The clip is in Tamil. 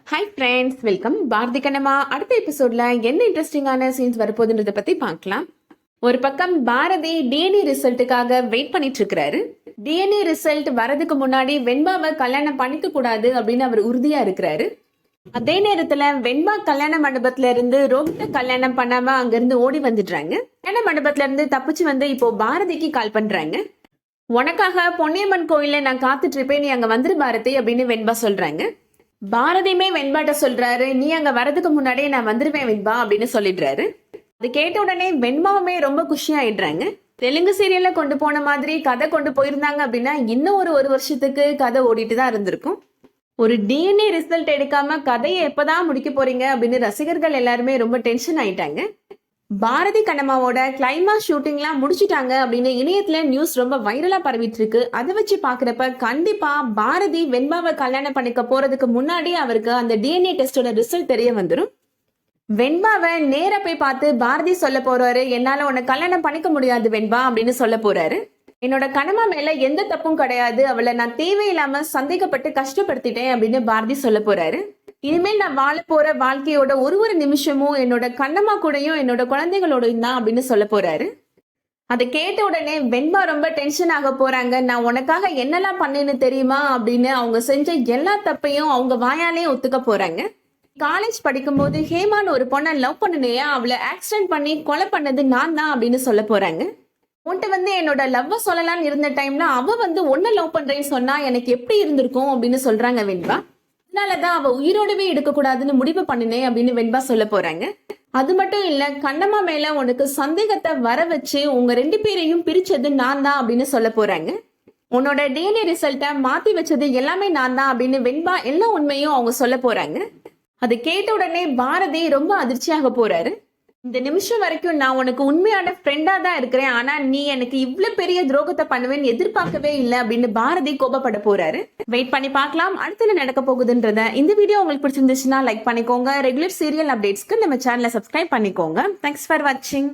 Hi friends, welcome. Bharathi Kannamma அடுத்த எபிசோட்ல என்ன இன்ட்ரெஸ்டிங்கான சீன்ஸ் வரப்போகுதுன்றத பத்தி பார்க்கலாம். ஒரு பக்கம் பாரதி டிஎன்ஏ ரிசல்ட்டுக்காக வெயிட் பண்ணிட்டு இருக்கிறாரு. டிஎன்ஏ ரிசல்ட் வரதுக்கு முன்னாடி வெண்பாவை கல்யாணம் பண்ணிக்க கூடாது அப்படின்னு அவர் உறுதியா இருக்கிறாரு. அதே நேரத்துல வெண்பா கல்யாண மண்டபத்துல இருந்து ரோஹித்த கல்யாணம் பண்ணாம அங்கிருந்து ஓடி வந்துடுறாங்க. கல்யாண மண்டபத்துல இருந்து தப்பிச்சு வந்து இப்போ பாரதிக்கு கால் பண்றாங்க. உனக்காக பொன்னியம்மன் கோயில நான் காத்துட்டு இருப்பேன், நீ அங்க வந்துரு பாரதி அப்படின்னு வெண்பா சொல்றாங்க. பாரதியுமே வெண்பாட்ட சொல்றாரு, நீ அங்க வரதுக்கு முன்னாடியே நான் வந்துருவேன் வெண்பா அப்படின்னு சொல்லிடுறாரு. அது கேட்ட உடனே வெண்பாவுமே ரொம்ப குஷி ஆயிடுறாங்க. தெலுங்கு சீரியல்ல கொண்டு போன மாதிரி கதை கொண்டு போயிருந்தாங்க அப்படின்னா இன்னும் ஒரு வருஷத்துக்கு கதை ஓடிட்டு தான் இருந்திருக்கும். ஒரு டிஎன்ஏ ரிசல்ட் எடுக்காம கதையை எப்பதான் முடிக்க போறீங்க அப்படின்னு ரசிகர்கள் எல்லாருமே ரொம்ப டென்ஷன் ஆயிட்டாங்க. பாரதி கண்ணம்மாவோட கிளைமாக்ஸ் ஷூட்டிங்லாம் முடிச்சுட்டாங்க அப்படின்னு இணையத்துல நியூஸ் ரொம்ப வைரலா பரவிட்டு இருக்கு. அதை வச்சு பாக்குறப்ப கண்டிப்பா பாரதி வெண்பாவை கல்யாணம் பண்ணிக்க போறதுக்கு முன்னாடி அவருக்கு அந்த டிஎன்ஏ டெஸ்டோட ரிசல்ட் தெரிய வந்துடும். வெண்பாவை நேர போய் பார்த்து பாரதி சொல்ல போறாரு, என்னால உன்னை கல்யாணம் பண்ணிக்க முடியாது வெண்பா அப்படின்னு சொல்ல போறாரு. என்னோட கண்ணம்மா மேல எந்த தப்பும் கிடையாது, அவளை நான் தேவையில்லாம சந்தேகப்பட்டு கஷ்டப்படுத்திட்டேன் அப்படின்னு பாரதி சொல்ல போறாரு. இனிமேல் நான் வாழ போற வாழ்க்கையோட ஒரு நிமிஷமும் என்னோட கண்ணம்மா கூடயும் என்னோட குழந்தைகளோடையும் தான் அப்படின்னு சொல்ல போறாரு. அதை கேட்ட உடனே வெண்பா ரொம்ப டென்ஷன் ஆக போறாங்க. நான் உனக்காக என்னெல்லாம் பண்ணேன்னு தெரியுமா அப்படின்னு அவங்க செஞ்ச எல்லா தப்பையும் அவங்க வாயாலே ஒத்துக்க போறாங்க. காலேஜ் படிக்கும்போது ஹேமான்னு ஒரு பொண்ணை லவ் பண்ணினையா, அவளை ஆக்சிடென்ட் பண்ணி கொலை பண்ணது நான் தான் அப்படின்னு சொல்ல போறாங்க. உன்கிட்ட என்னோட லவ்வ சொல்லலாம்னு இருந்த டைம்ல அவ ஒன்ன லவ் பண்றேன்னு சொன்னா எனக்கு எப்படி இருந்திருக்கும் அப்படின்னு சொல்றாங்க வெண்பா. அதனாலதான் அவ உயிரோடவே எடுக்கக்கூடாதுன்னு முடிவு பண்ணினேன் அப்படின்னு வெண்பா சொல்ல போறாங்க. அது மட்டும் இல்ல, கண்ணம்மா மேல உனக்கு சந்தேகத்தை வர வச்சு உங்க 2 பேரையும் பிரிச்சது நான் தான் அப்படின்னு சொல்ல போறாங்க. உன்னோட டிஎன்ஏ ரிசல்ட்டை மாத்தி வச்சது எல்லாமே நான் தான் அப்படின்னு வெண்பா எல்லா உண்மையும் அவங்க சொல்ல போறாங்க. அதை கேட்ட உடனே பாரதி ரொம்ப அதிர்ச்சியாக போறாரு. இந்த நிமிஷம் வரைக்கும் நான் உனக்கு உண்மையான ஃப்ரெண்டா தான் இருக்கிறேன், ஆனா நீ எனக்கு இவ்வளவு பெரிய துரோகத்தை பண்ணுவேன்னு எதிர்பார்க்கவே இல்லை அப்படின்னு பாரதி கோபப்பட போறாரு. வெயிட் பண்ணி பார்க்கலாம் அடுத்த நடக்க போகுதுன்றத. இந்த வீடியோ உங்களுக்கு பிடிச்சிருந்துச்சுன்னா லைக் பண்ணிக்கோங்க. ரெகுலர் சீரியல் அப்டேட்ஸ்க்கு நம்ம சேனலை சப்ஸ்கிரைப் பண்ணிக்கோங்க. தேங்க்ஸ் ஃபார் வாட்சிங்.